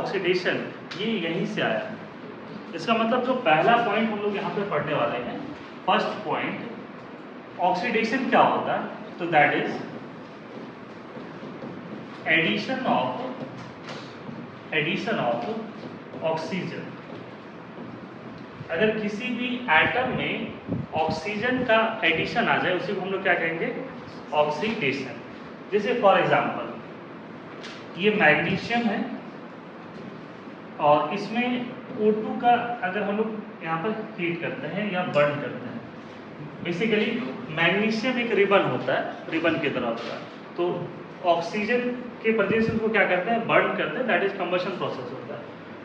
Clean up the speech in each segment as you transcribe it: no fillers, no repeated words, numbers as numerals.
Oxidation ये यहीं से आया। इसका मतलब जो पहला पॉइंट हम लोग यहाँ पे पढ़ने वाले हैं, फर्स्ट पॉइंट ऑक्सीडेशन क्या होता है, तो that is addition of oxygen. अगर किसी भी एटम में ऑक्सीजन का एडिशन आ जाए उसी को हम लोग क्या कहेंगे, ऑक्सीडेशन। जैसे फॉर एग्जांपल ये मैग्नीशियम है और इसमें O2 का अगर हम लोग यहाँ पर हीट करते हैं या बर्न करते हैं, बेसिकली मैग्नीशियम एक रिबन होता है, रिबन की तरह होता है, तो ऑक्सीजन के प्रेजेंस में उसको क्या करते हैं, बर्न करते हैं, दैट इज कंबशन प्रोसेस होता है।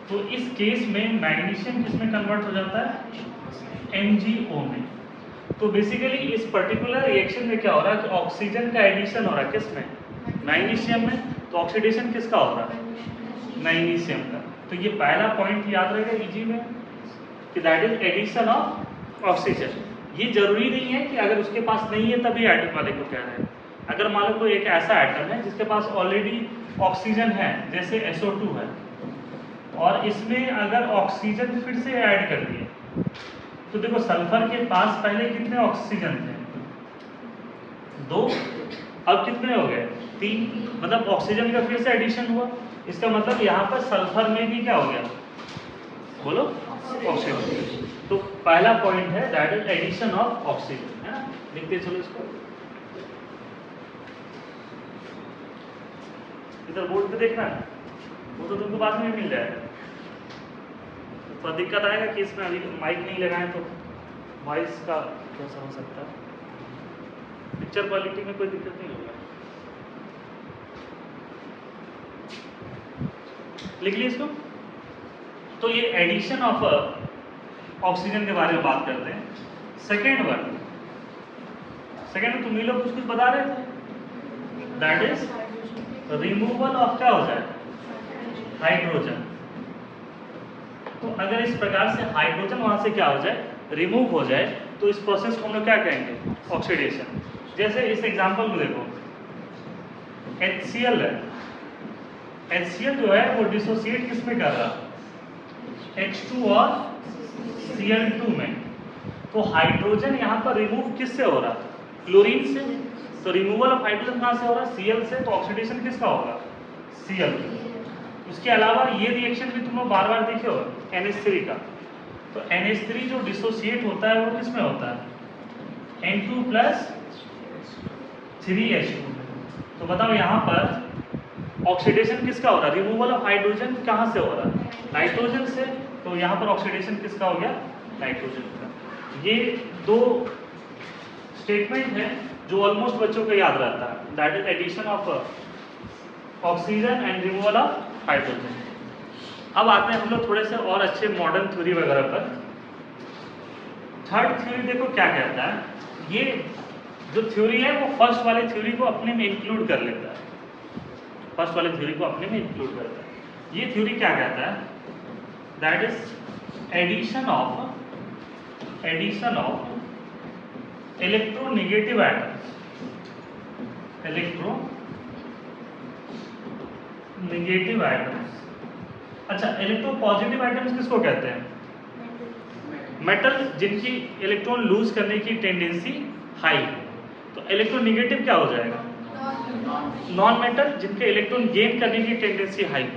तो इस केस में मैग्नीशियम किसमें कन्वर्ट हो जाता है, MgO में। तो बेसिकली इस पर्टिकुलर रिएक्शन में क्या हो रहा है कि ऑक्सीजन का एडिशन हो रहा है किसमें, मैग्नीशियम में, तो ऑक्सीडेशन किसका हो रहा है, मैग्नीशियम का। तो ये पहला पॉइंट याद रहेगा इजी में कि that is addition of oxygen. ये जरूरी नहीं है कि अगर उसके पास नहीं है तभी एटम वाले को कह रहे हैं। अगर मान लो कोई एक ऐसा एटम है जिसके पास ऑलरेडी ऑक्सीजन है, जैसे SO2 है, और इसमें अगर ऑक्सीजन फिर से ऐड कर दिए, तो देखो सल्फर के पास पहले कितने ऑक्सीजन थे, 2, अब कितने हो गए, 3, मतलब ऑक्सीजन का फिर से एडिशन हुआ। इसका मतलब यहाँ पर सल्फर में भी क्या हो गया, बोलो, ऑक्सीजन। तो पहला पॉइंट है that is addition of oxygen, है ना। लिखते चलो इसको, इधर बोर्ड पे देखना है, वो तो तुमको बाद में भी मिल जाएगा। तो दिक्कत आएगा कि इसमें अभी माइक नहीं लगाएं तो वॉइस का कैसा हो सकता है। पिक्चर क्वालिटी में कोई दिक्कत नहीं होगा, लिख ली इसको। तो ये एडिशन ऑफ ऑक्सीजन के बारे में बात करते हैं। सेकेंड वन तुम लोग कुछ बता रहे थे, दैट इज रिमूवल ऑफ क्या हो जाए, हाइड्रोजन। तो अगर इस प्रकार से हाइड्रोजन वहां से क्या हो जाए, रिमूव हो जाए, तो इस प्रोसेस को हम लोग क्या कहेंगे, ऑक्सीडेशन। जैसे इस एग्जांपल में देखो HCl है, HCl जो है वो डिसोसिएट किस में कर रहा, H2 और Cl2 में। तो हाइड्रोजन यहाँ पर रिमूव किससे हो रहा, क्लोरीन से। तो रिमूवल ऑफ हाइड्रोजन कहाँ से हो रहा, Cl से, तो ऑक्सीडेशन किसका होगा, Cl। उसके अलावा ये रिएक्शन भी तुम लोग बार बार देखे हो, NH3 का। तो NH3 जो डिसोसिएट होता है वो किसमें होता है, N2 + 3H2। तो बताओ यहाँ पर ऑक्सीडेशन किसका हो रहा है, रिमूवल ऑफ हाइड्रोजन कहाँ से हो रहा है, नाइट्रोजन से। तो यहाँ पर ऑक्सीडेशन किसका हो गया, नाइट्रोजन का। ये 2 स्टेटमेंट है जो ऑलमोस्ट बच्चों को याद रहता है, that is addition of oxygen and removal of hydrogen. अब आते हैं हम लोग थोड़े से और अच्छे मॉडर्न थ्योरी वगैरह पर। थर्ड थ्योरी देखो क्या कहता है, ये जो थ्योरी है वो फर्स्ट वाले थ्योरी को अपने में इंक्लूड कर लेता है, फर्स्ट वाले थ्योरी को अपने में इंक्लूड करता है। ये थ्योरी क्या कहता है, that is addition of electronegative atoms, electronegative atoms. अच्छा, इलेक्ट्रोपॉजिटिव एटम्स किसको कहते हैं, मेटल जिनकी इलेक्ट्रॉन लूज करने की टेंडेंसी हाई। तो इलेक्ट्रोनेगेटिव क्या हो जाएगा, नॉन मेटल जिनके इलेक्ट्रॉन गेन करने की टेंडेंसी हाई।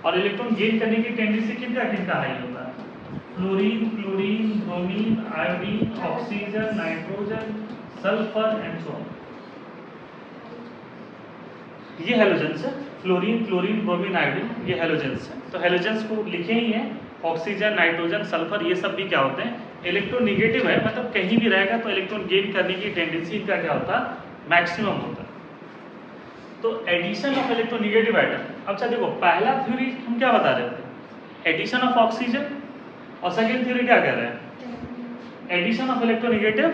और इलेक्ट्रॉन गेन करने की टेंडेंसी किनका हाई होता है, fluorine, chlorine, bromine, iodine, oxygen, nitrogen, sulphur and so on. ये हैलोजेंस है, फ्लोरीन, क्लोरीन, ब्रोमीन, आयोडीन, ये हैलोजेंस है। तो हैलोजेंस को लिखे ही हैं, ऑक्सीजन, नाइट्रोजन, सल्फर, ये सब भी क्या होते हैं, इलेक्ट्रोनेगेटिव है, मतलब कहीं भी रहेगा तो इलेक्ट्रॉन गेन करने की टेंडेंसी इनका क्या होता है, मैक्सिमम होता है। तो एडिशन ऑफ इलेक्ट्रोनेगेटिव एटम। अच्छा देखो, पहला थ्योरी हम क्या बता रहे थे, एडिशन ऑफ ऑक्सीजन, और सेकेंड थ्योरी क्या कह रहे हैं, एडिशन ऑफ इलेक्ट्रोनेगेटिव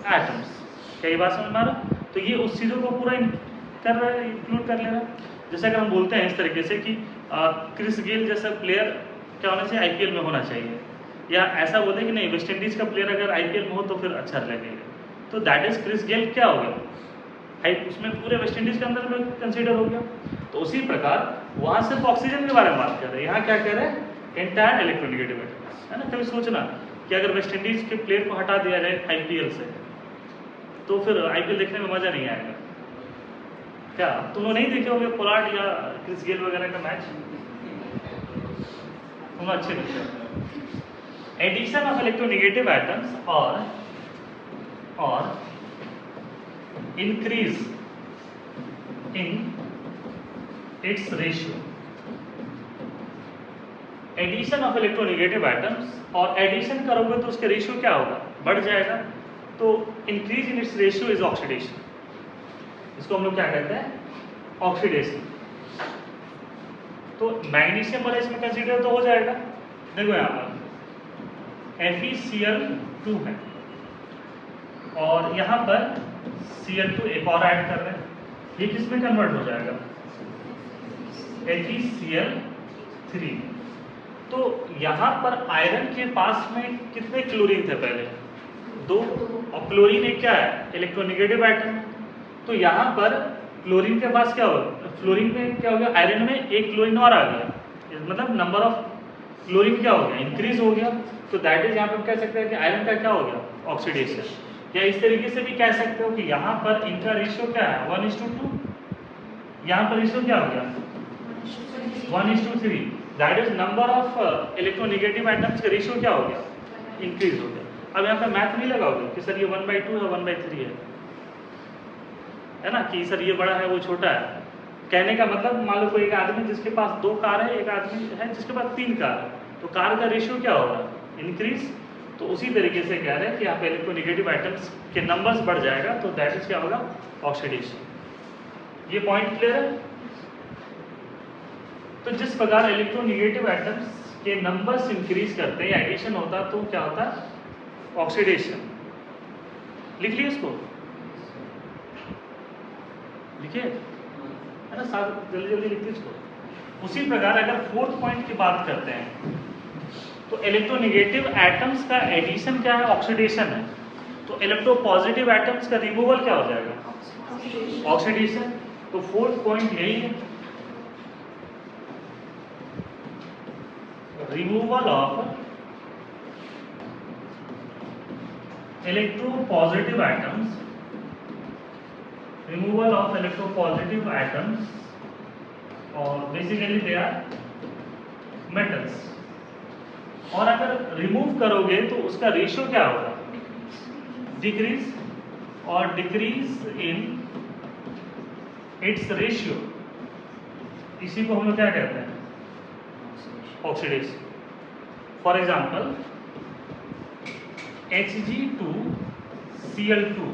एटम्स। क्या ये बात समझ में आ रहा? तो ये उस चीज़ों को पूरा कर रहा है, इंक्लूड कर ले रहा है। जैसे अगर हम बोलते हैं इस तरीके से कि क्रिस गेल जैसा प्लेयर क्या होना चाहिए, IPL में होना चाहिए, या ऐसा बोलते कि नहीं वेस्ट इंडीज़ का प्लेयर अगर IPL में हो तो फिर अच्छा लगेगा, तो दैट इज क्रिस गेल क्या हो गया, उसमें पूरे वेस्ट इंडीज़ के अंदर में कंसीडर हो गया। तो तो उसी प्रकार वहां सिर्फ ऑक्सीजन के बारे में बात कर रहे हैं, यहाँ क्या कह रहे हैं, एंटायर इलेक्ट्रोनेगेटिव एटम्स, है ना। कभी सोचना कि अगर वेस्ट इंडीज के प्लेयर को हटा दिया जाए IPL से, तो फिर IPL देखने में मजा नहीं आएगा क्या? तुम लोग नहीं देखे होंगे पोलार्ड या क्रिस गेल वगैरह का मैच, तुम अच्छे लगते हैं। एडिशन ऑफ इलेक्ट्रोनेगेटिव एटम्स और increase in its ratio. Addition of electronegative atoms, और एडिशन करोगे तो उसके रेशियो क्या होगा, बढ़ जाएगा। तो increase in its ratio is oxidation, इसको हम लोग क्या कहते हैं, ऑक्सीडेशन। तो मैग्नीशियम वाला इसमें कंसीडर तो हो जाएगा। देखो यहाँ पर FeCl2 है और यहाँ पर Cl2 एक और ऐड कर रहे हैं, ये किस में कन्वर्ट हो जाएगा, FeCl3। तो यहाँ पर आयरन के पास में कितने क्लोरीन थे पहले, 2, और क्लोरीन एक क्या है, इलेक्ट्रोनेगेटिव एटम। तो यहाँ पर क्लोरीन के पास क्या होगा, फ्लोरीन में क्या हो गया, आयरन में एक क्लोरीन और आ गया, मतलब नंबर ऑफ क्लोरीन क्या हो गया, इंक्रीज हो गया। तो दैट इज, यहाँ पर कह सकते हैं कि आयरन का क्या हो गया, ऑक्सीडेशन। या इस तरीके से भी कह सकते हो कि यहाँ पर इनका रेशियो क्या है, 1:2, यहाँ पर रेशियो क्या हो गया, 1:3। That is number of electronegative atoms का रेशियो क्या हो गया, इंक्रीज हो गया। अब यहाँ पे मैथ नहीं लगाओगे कि सर ये 1/2 है 1/3 है ना, कि सर ये बड़ा है वो छोटा है। कहने का मतलब, मान लो कोई एक आदमी जिसके पास 2 कार है, एक आदमी है जिसके पास 3 कार है, तो कार का रेशियो क्या होगा, इंक्रीज। तो उसी तरीके से कह रहे हैं कि यहाँ पे इलेक्ट्रोनेगेटिव एटम्स के नंबर्स बढ़ जाएगा, तो दैट इज क्या होगा, ऑक्सीडेशन। ये पॉइंट क्लियर है। तो जिस प्रकार इलेक्ट्रोनेगेटिव एटम्स के नंबर्स इंक्रीज करते हैं या एडिशन होता है, तो क्या होता है, ऑक्सीडेशन। लिख लिया इसको, लिखिए, है ना, साथ जल्दी जल्दी लिखिए इसको। उसी प्रकार अगर 4th पॉइंट की बात करते हैं, तो इलेक्ट्रोनेगेटिव एटम्स का एडिशन क्या है, ऑक्सीडेशन है। तो इलेक्ट्रोपॉजिटिव एटम्स का रिमूवल क्या हो जाएगा, ऑक्सीडेशन। तो 4th पॉइंट यही है, removal of electropositive atoms, removal of electropositive atoms, और basically they are metals। और अगर रिमूव करोगे तो उसका रेशियो क्या होगा, डिक्रीज, और डिक्रीज इन इट्स रेशियो, इसी को हम लोग क्या कहते हैं, oxidation. For example Hg2Cl2,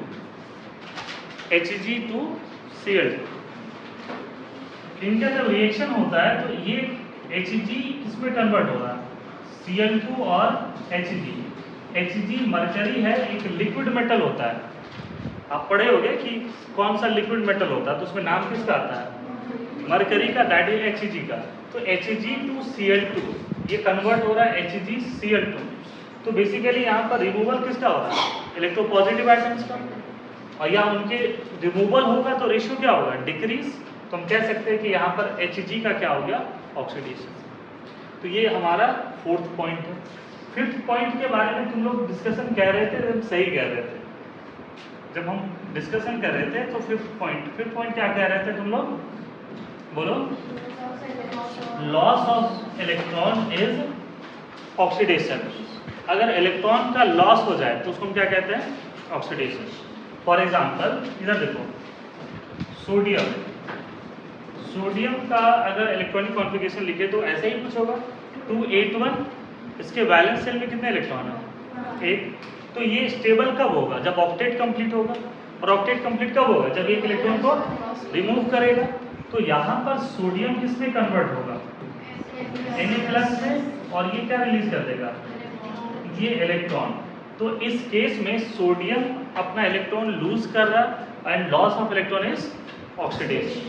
Hg2Cl2, इनका जब रिएक्शन होता है तो ये Hg किसमें कन्वर्ट हो रहा है, Cl2 और Hg। Hg मरकरी है, एक लिक्विड मेटल होता है। आप पढ़े होंगे कि कौन सा लिक्विड मेटल होता है, तो उसमें नाम किसका आता है, मरकरी का, दैट इज Hg का। तो Hg2Cl2 ये कन्वर्ट हो रहा है HgCl2। तो बेसिकली यहाँ पर रिमूवल किसका हो रहा है, इलेक्ट्रोपॉजिटिव एटम्स का, और या उनके रिमूवल होगा तो रेशियो क्या होगा, डिक्रीज। तो हम कह सकते हैं कि यहाँ पर Hg का क्या हो गया, ऑक्सीडेशन। तो ये हमारा 4th पॉइंट है। 5th पॉइंट के बारे में तुम लोग डिस्कशन कर रहे थे, हम सही कह रहे थे, जब हम डिस्कशन कर रहे थे तो 5th पॉइंट क्या कह रहे थे तुम लोग, बोलो, loss of electron is oxidation. अगर इलेक्ट्रॉन का लॉस हो जाए तो उसको हम क्या कहते हैं, ऑक्सीडेशन। फॉर एग्जाम्पल इधर देखो, सोडियम का अगर इलेक्ट्रॉनिक कॉन्फ़िगरेशन लिखे तो ऐसे ही कुछ होगा, 281। इसके वैलेंस सेल में कितने इलेक्ट्रॉन है, 1। तो ये स्टेबल कब होगा, जब ऑक्टेट कंप्लीट होगा। और ऑक्टेट कंप्लीट कब होगा, जब एक इलेक्ट्रॉन को रिमूव करेगा। तो यहाँ पर सोडियम किसमें कन्वर्ट होगा, Na+ में, और ये क्या रिलीज कर देगा, ये इलेक्ट्रॉन। तो इस केस में सोडियम अपना इलेक्ट्रॉन लूज कर रहा है, and loss of electron is oxidation.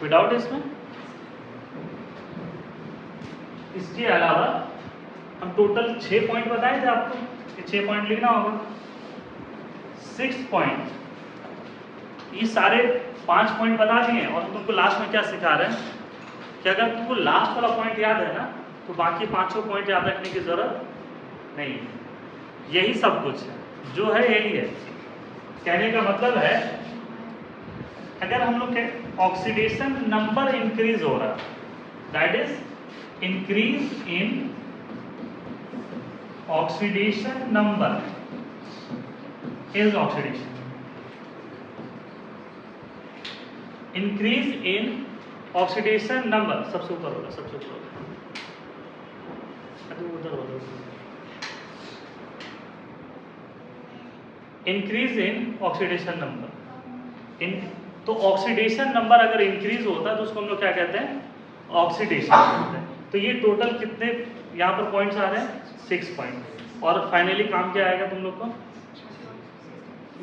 Without इसमें, इसके अलावा हम टोटल 6 पॉइंट बताए थे आपको, ये 6 पॉइंट लिखना होगा। 6th पॉइंट, ये सारे 5 पॉइंट बता दिए और तुमको लास्ट में क्या सिखा रहे हैं कि अगर तुमको लास्ट वाला पॉइंट याद है ना तो बाकी 5 पॉइंट याद रखने की जरूरत नहीं है। यही सब कुछ है, जो है यही है। कहने का मतलब है अगर हम लोग के ऑक्सीडेशन नंबर इंक्रीज हो रहा, that is increase in oxidation number is oxidation, increase in oxidation number, सबसे ऊपर होगा, सबसे ऊपर होगा, उधर होगा, इंक्रीज इन ऑक्सीडेशन नंबर। इन तो ऑक्सीडेशन नंबर अगर इंक्रीज होता है तो उसको हम लोग क्या कहते हैं, ऑक्सीडेशन कहते हैं। तो ये टोटल कितने यहाँ पर पॉइंट्स आ रहे हैं, 6 पॉइंट, और फाइनली काम क्या आएगा तुम लोग को,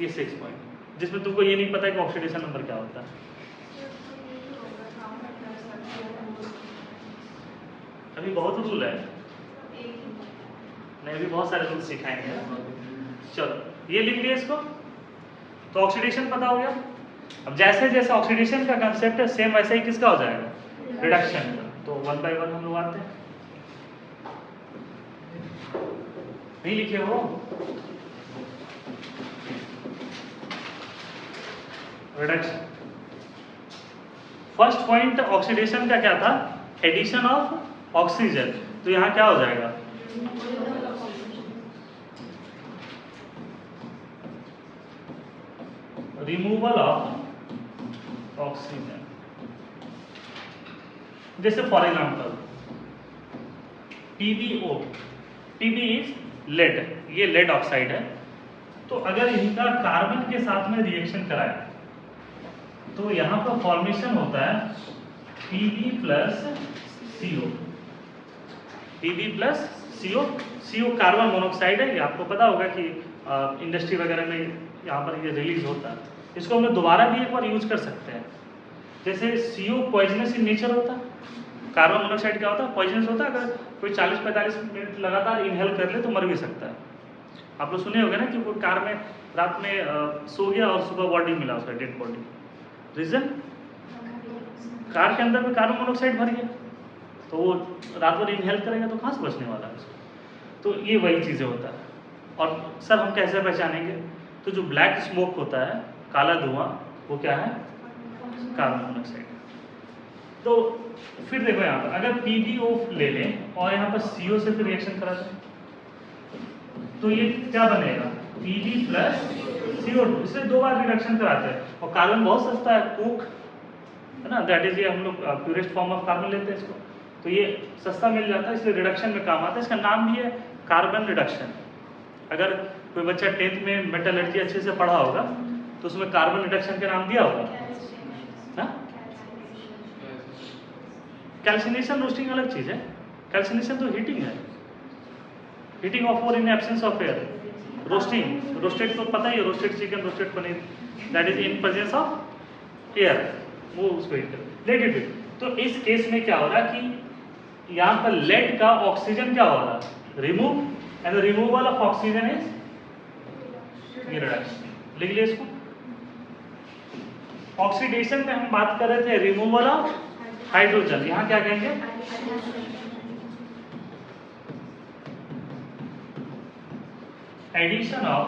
ये 6 पॉइंट, जिसमें तुमको ये नहीं पता है कि ऑक्सीडेशन नंबर क्या होता है। अभी बहुत रूल है, नहीं अभी बहुत सारे रूल सिखाएंगे। चलो ये लिख लिया इसको, तो ऑक्सीडेशन पता हो गया। अब जैसे जैसे ऑक्सीडेशन का कंसेप्ट है सेम वैसे ही किसका हो जाएगा, रिडक्शन का। तो 1 बाय 1 हम लोग आते हैं, नहीं लिखे हो, रिडक्शन। फर्स्ट पॉइंट ऑक्सीडेशन का क्या था, एडिशन ऑफ ऑक्सीजन, तो यहां क्या हो जाएगा, रिमूवल ऑफ ऑक्सीजन। जैसे for example PbO, Pb is lead, ये लेड ऑक्साइड है। तो अगर इनका कार्बन के साथ में रिएक्शन कराए तो यहां पर फॉर्मेशन होता है Pb plus CO, Pb plus CO, CO carbon monoxide है, ये आपको पता होगा कि इंडस्ट्री वगैरह में यहाँ पर ये रिलीज होता है। इसको हम लोग दोबारा भी एक बार यूज कर सकते हैं। जैसे CO पॉइजनस इन नेचर होता है, कार्बन मोनोऑक्साइड क्या होता है, पॉइजनस होता है। अगर कोई 40-45 मिनट लगातार इनहेल कर ले तो मर भी सकता है। आप लोग सुने होंगे ना कि कोई कार में रात में सो गया और सुबह बॉडी मिला उसका, डेड बॉडी। रीजन, कार के अंदर में कार्बन मोनोऑक्साइड भर गया, तो वो रात भर इनहेल करेगा तो कहाँ से बचने वाला है उसको। तो ये वही चीज़ें होता है। और सर हम कैसे पहचानेंगे, तो जो ब्लैक स्मोक होता है, काला धुआं, वो क्या है, कार्बन मोनोऑक्साइड। तो फिर देखो यहाँ पर अगर PbO ले लें और यहाँ पर CO से फिर रिएक्शन करा दें तो ये क्या बनेगा, Pb प्लस CO2, इससे 2 बार रिडक्शन कराते हैं। और कार्बन बहुत सस्ता है, कोक है ना, दैट इज, ये हम लोग प्यूरेस्ट फॉर्म ऑफ कार्बन लेते हैं इसको, तो ये सस्ता मिल जाता है, इसलिए रिडक्शन में काम आता है। इसका नाम भी है कार्बन रिडक्शन। अगर कोई बच्चा 10th में मेटलर्जी अच्छे से पढ़ा होगा तो उसमें कार्बन रिडक्शन का नाम दिया होगा ना। कैल्सिनेशन रोस्टिंग अलग चीज है, कैल्सिनेशन तो हीटिंग है, heating of ore in absence of air. Roasting, roasted तो पता ही है, roasted chicken, roasted paneer, that is in presence of air, वो उसको हीट कर लेट इट। तो इस केस में क्या हो रहा है कि यहाँ पर लेड का ऑक्सीजन क्या हो रहा है, remove, and the removal of oxygen is reduction. लिख लिया इसको। ऑक्सीडेशन में हम बात कर रहे थे रिमूवल ऑफ हाइड्रोजन, यहां क्या कहेंगे, एडिशन ऑफ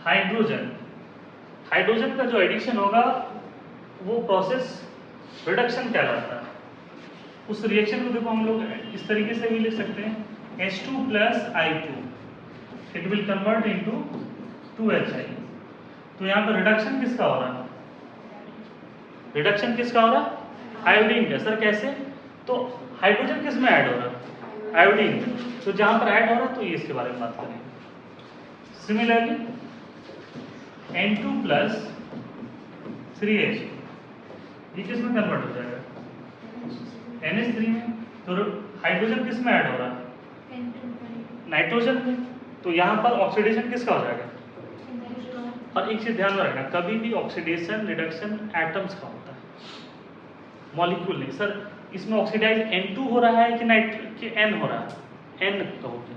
हाइड्रोजन। हाइड्रोजन का जो एडिशन होगा वो प्रोसेस रिडक्शन कहलाता है। उस रिएक्शन को देखो हम लोग इस तरीके से भी लिख सकते हैं, H2 plus I2, it will convert into 2HI। तो यहाँ पर रिडक्शन किसका हो रहा है, रिडक्शन किसका हो रहा है, आयोडीन का। सर कैसे, तो हाइड्रोजन किस में ऐड हो रहा है, आयोडीन में, तो जहाँ पर ऐड हो रहा है तो ये इसके बारे में बात करेंगे। सिमिलरली N2 प्लस 3H, ये किस में कन्वर्ट हो जाएगा, NH3 में। तो हाइड्रोजन किस में ऐड हो रहा है, नाइट्रोजन में, तो यहाँ पर ऑक्सीडेशन किसका हो जाएगा। और एक चीज ध्यान में रखना, कभी भी ऑक्सीडेशन रिडक्शन एटम्स का होता है, मॉलिक्यूल नहीं। सर इसमें ऑक्सीडाइज N2 हो रहा है कि N हो रहा है, N कहोगे,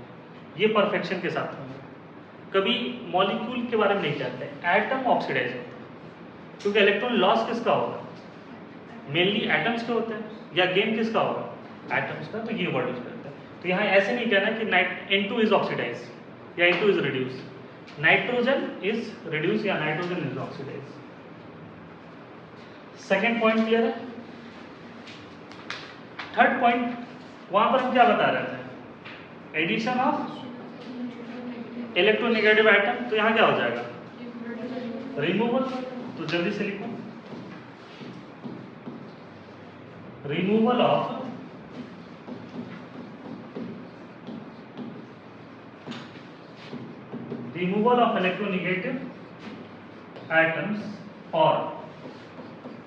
ये परफेक्शन के साथ होगा। कभी मॉलिक्यूल के बारे में नहीं कहते, एटम ऑक्सीडाइज होता है, क्योंकि इलेक्ट्रॉन लॉस किसका होगा, मेनली एटम्स के होते हैं, या गेन किसका होगा, एटम्स का, तो ये वर्ड यूज करते हैं। तो यहाँ ऐसे नहीं कहना कि N2 इज ऑक्सीडाइज या N2 is reduce, nitrogen is reduce या nitrogen is oxidise. Second point clear है। थर्ड पॉइंट, वहां पर हम क्या बता रहे थे, एडिशन ऑफ इलेक्ट्रोनेगेटिव आइटम, तो यहाँ क्या हो जाएगा, रिमूवल। तो जल्दी से लिखो, रिमूवल ऑफ इलेक्ट्रोनेगेटिव आइटम्स, और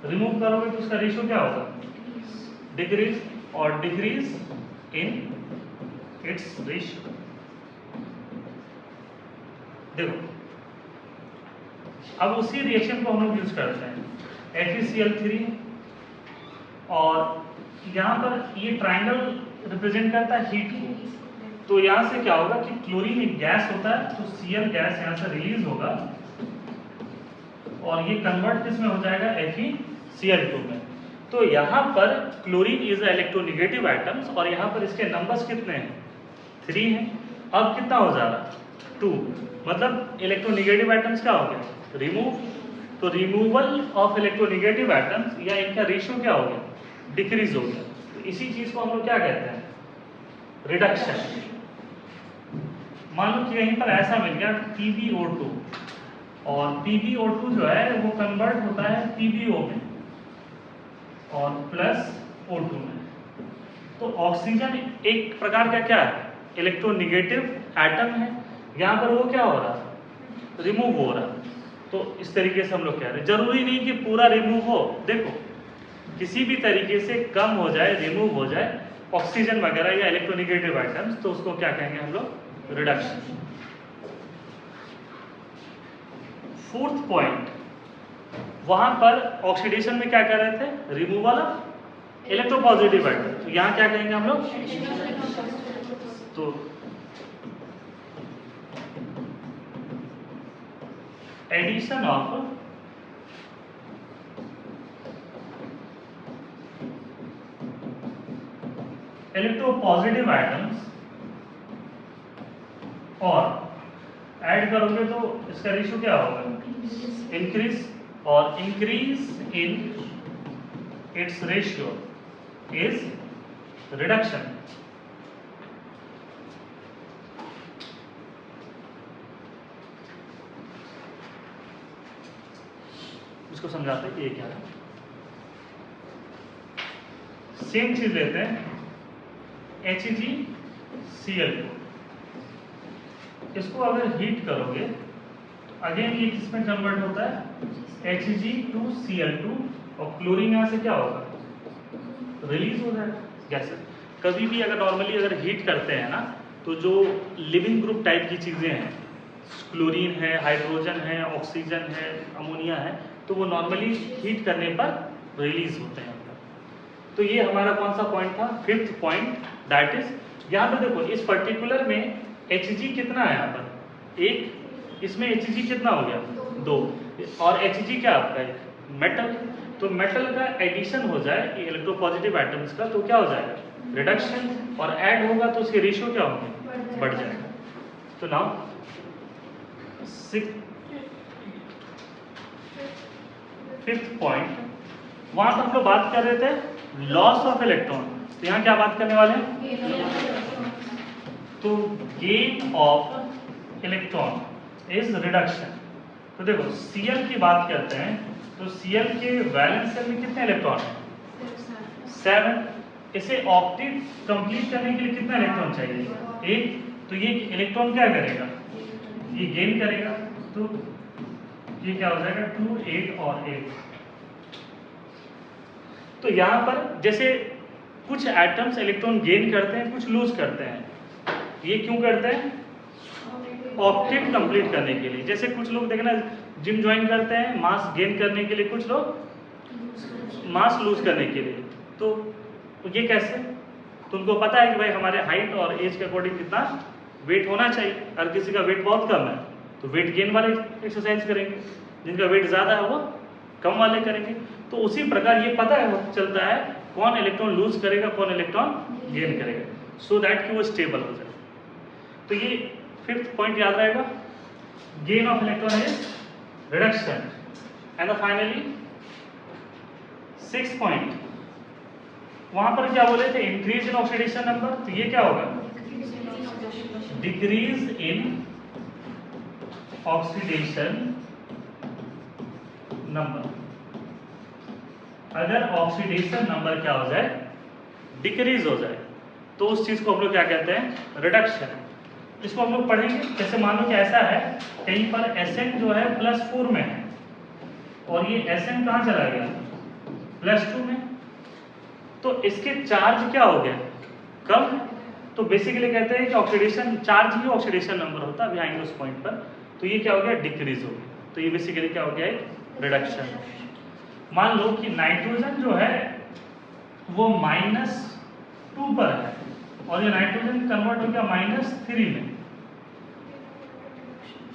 रिमूव करोगे तो उसका रेशियो क्या होगा, डिक्रीज, और डिक्रीज इन इट्स रेशियो। देखो अब उसी रिएक्शन को हम लोग यूज करते हैं, FeCl3, और यहाँ पर ये ट्राइंगल रिप्रेजेंट करता है हीट को। तो यहाँ से क्या होगा कि क्लोरीन एक गैस होता है, तो Cl गैस यहाँ से रिलीज होगा और ये कन्वर्ट किस में हो जाएगा, FeCl2 में। तो यहाँ पर क्लोरीन इज इलेक्ट्रोनेगेटिव आइटम्स, और यहाँ पर इसके नंबर्स कितने हैं, 3 हैं। अब कितना हो जा रहा, 2, मतलब इलेक्ट्रोनेगेटिव आइटम्स क्या हो गया, रिमूव। तो रिमूवल ऑफ इलेक्ट्रोनेगेटिव आइटम्स, या इनका रेशियो क्या हो गया, डिक्रीज हो गया। तो इसी चीज को हम लोग क्या कहते हैं, रिडक्शन। मान लो कि यहीं पर ऐसा मिल गया PbO2, और PbO2 जो है वो कन्वर्ट होता है PbO में और प्लस O2 में। तो ऑक्सीजन एक प्रकार का क्या है, इलेक्ट्रोनेगेटिव एटम है, यहाँ पर वो क्या हो रहा है, रिमूव हो रहा है। तो इस तरीके से हम लोग कह रहे हैं, जरूरी नहीं कि पूरा रिमूव हो, देखो किसी भी तरीके से कम हो जाए, रिमूव हो जाए ऑक्सीजन वगैरह या इलेक्ट्रोनेगेटिव आइटम्स, तो उसको क्या कहेंगे हम लोग, रिडक्शन। फोर्थ पॉइंट, वहां पर ऑक्सीडेशन में क्या कर रहे थे, रिमूवल ऑफ इलेक्ट्रोपॉजिटिव आइटम, तो यहाँ क्या कहेंगे हम लोग, तो एडिशन ऑफ इलेक्ट्रोपॉजिटिव आइटम्स, और ऐड करोगे तो इसका रेशियो क्या होगा, इंक्रीज, और increase in its ratio is reduction. इसको समझाते हैं ये क्या है। सेम चीज लेते हैं HgCl2, इसको अगर हीट करोगे तो अगेन ये किसमें कन्वर्ट होता है, Hg2Cl2, और क्लोरीन यहाँ से क्या होगा, रिलीज हो जाएगा गैस। कभी भी अगर नॉर्मली अगर हीट करते हैं ना, तो जो लिविंग ग्रुप टाइप की चीजें हैं, क्लोरीन है, हाइड्रोजन है, ऑक्सीजन है, अमोनिया है, तो वो नॉर्मली हीट करने पर रिलीज होते हैं। तो ये हमारा कौन सा पॉइंट था, फिफ्थ पॉइंट, दैट इज, यहाँ पे देखो इस पर्टिकुलर में Hg कितना है, यहाँ पर 1, इसमें Hg कितना हो गया, 2, और Hg क्या आपका है, मेटल। तो मेटल का एडिशन हो जाए इलेक्ट्रोपॉजिटिव आइटम्स का, तो क्या हो जाएगा, रिडक्शन, और ऐड होगा तो उसके रेशियो क्या होंगे, बढ़ जाएगा। तो नाउ फिफ्थ पॉइंट, वहां पर हम लोग बात कर रहे थे लॉस ऑफ इलेक्ट्रॉन, तो यहाँ क्या बात करने वाले हैं, तो gain of electron is reduction. तो देखो Cl की बात करते हैं, तो Cl के वैलेंस शेल में कितने इलेक्ट्रॉन है, 7। इसे ऑक्टेट कंप्लीट करने के लिए कितना इलेक्ट्रॉन चाहिए, 1। तो ये इलेक्ट्रॉन क्या करेगा, ये गेन करेगा, तो ये क्या हो जाएगा, 2, 8 और 8। तो यहाँ पर जैसे कुछ एटम्स इलेक्ट्रॉन गेन करते हैं, कुछ लूज करते हैं, ये क्यों करते हैं, ऑक्टेट कंप्लीट करने के लिए। जैसे कुछ लोग देखना जिम ज्वाइन करते हैं मास गेन करने के लिए, कुछ लोग मास लूज करने के लिए। तो ये कैसे, तो उनको पता है कि भाई हमारे हाइट और एज के अकॉर्डिंग कितना वेट होना चाहिए, अगर किसी का वेट बहुत कम है तो वेट गेन वाले एक्सरसाइज करेंगे, जिनका वेट ज़्यादा है वो कम वाले करेंगे। तो उसी प्रकार ये पता है चलता है कौन इलेक्ट्रॉन लूज करेगा कौन इलेक्ट्रॉन गेन करेगा, सो दैट कि वो स्टेबल हो जाए। तो ये 5th पॉइंट याद रहेगा, gain of electron is reduction. And finally 6th point, वहां पर क्या बोले थे, इंक्रीज इन ऑक्सीडेशन नंबर। तो ये क्या होगा, डिक्रीज इन ऑक्सीडेशन नंबर। अगर ऑक्सीडेशन नंबर क्या हो जाए, डिक्रीज हो जाए, तो उस चीज को हम लोग क्या कहते हैं, रिडक्शन। इसको हम लोग पढ़ेंगे। जैसे मान लो कि ऐसा है, कहीं पर Sn जो है +4 में है और ये Sn कहाँ चला गया, +2 में, तो इसके चार्ज क्या हो गया, कम। तो बेसिकली कहते हैं कि ऑक्सीडेशन चार्ज ही ऑक्सीडेशन नंबर होता है। अभी आएंगे उस पॉइंट पर। तो ये क्या हो गया, डिक्रीज हो गया। तो ये बेसिकली क्या हो गया, एक रिडक्शन। मान लो कि नाइट्रोजन जो है वो -2 पर है और ये नाइट्रोजन कन्वर्ट हो गया -3 में,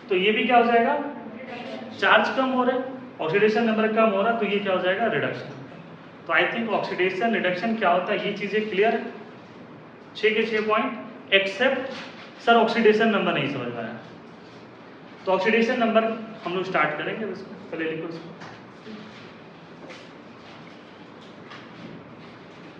तो ये भी क्या हो जाएगा, चार्ज कम हो रहा है, ऑक्सीडेशन नंबर कम हो रहा है, तो ये क्या हो जाएगा, रिडक्शन। तो आई थिंक ऑक्सीडेशन रिडक्शन क्या होता है, ये चीजें क्लियर है। 6 के 6 point, except sir oxidation number नहीं समझ में आया। तो ऑक्सीडेशन नंबर हम लोग स्टार्ट करेंगे, उसको पहले लिखो इसको।